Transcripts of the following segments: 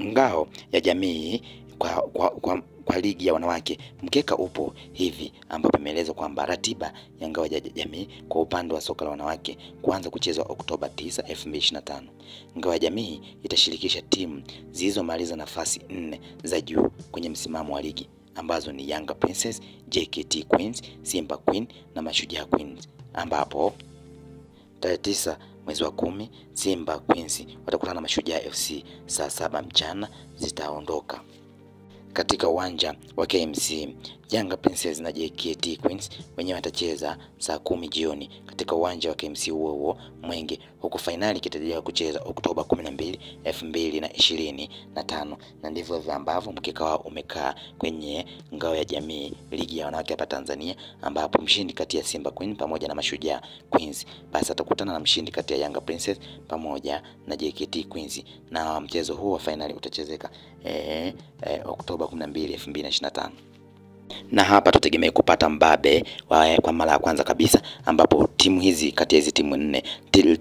ngao ya jamii kwa ligi ya wanawake. Mkeka upo hivi ambapo imeelezwa kwamba ratiba ya ngao ya jamii kwa upande wa soka la wanawake kuanza kuchezwa Oktoba 9, 2025. Ngao ya jamii itashirikisha timu zilizomaliza nafasi 4 za juu kwenye msimamo wa ligi ambazo ni Yanga Princess, JKT Queens, Simba Queen na Mashujaa Queens, ambapo tarehe 9 mwezi wa 10 Simba Queens watakutana na Mashujaa FC saa 7 mchana zitaondoka katika uwanja wa KMC. Yanga Princess na JKT Queens wenyewe watacheza saa 10 jioni katika uwanja wa KMC huo Mwenge, huku finali ikitarajiwa kucheza Oktoba 12, 2025. Na ndivyo ambavyo mkeka wao umekaa kwenye ngao ya jamii ligi ya wanawake hapa Tanzania, ambapo mshindi kati ya Simba Queen pamoja na Mashujaa Queens basi atakutana na mshindi kati ya Yanga Princess pamoja na JKT Queens, na mchezo huu wa finali utachezeka Oktoba 12, 2025. Na hapa tutegemea kupata mbabe kwa mara ya kwanza kabisa, ambapo timu hizi kati ya hizi timu 4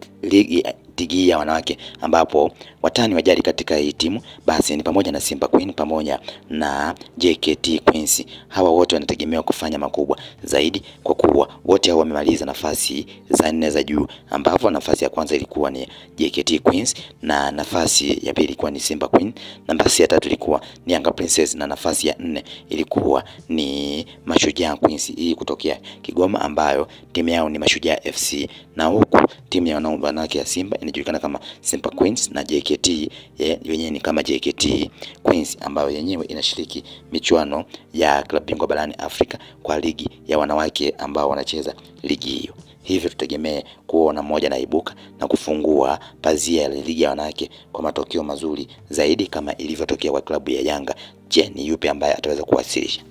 ligi ya wanawake, ambapo watani wajali katika hii timu basi ni pamoja na Simba Queen pamoja na JKT Queens. Hawa wote wanategemewa kufanya makubwa zaidi kwa kuwa wote hao wamemaliza nafasi za 4 za juu, ambapo nafasi ya kwanza ilikuwa ni JKT Queens na nafasi ya pili ilikuwa ni Simba Queen, nafasi ya tatu ilikuwa ni Yanga Princess na nafasi ya 4 ilikuwa ni Mashujaa Queens, hii kutokea Kigoma, ambayo timu yao ni Mashujaa FC, na huku timu ya wanawake ya Simba inajulikana kama Simba Queens na JKT yenyewe ni kama JKT Queens, ambayo yenyewe inashiriki michuano ya klabu bingwa barani Afrika kwa ligi ya wanawake ambao wanacheza ligi hiyo. Hivyo tutegemee kuona mmoja naibuka na kufungua pazia ya ligi ya wanawake kwa matokeo mazuri zaidi kama ilivyotokea kwa klabu ya Yanga. Je, ni yupi ambaye ataweza kuwasilisha?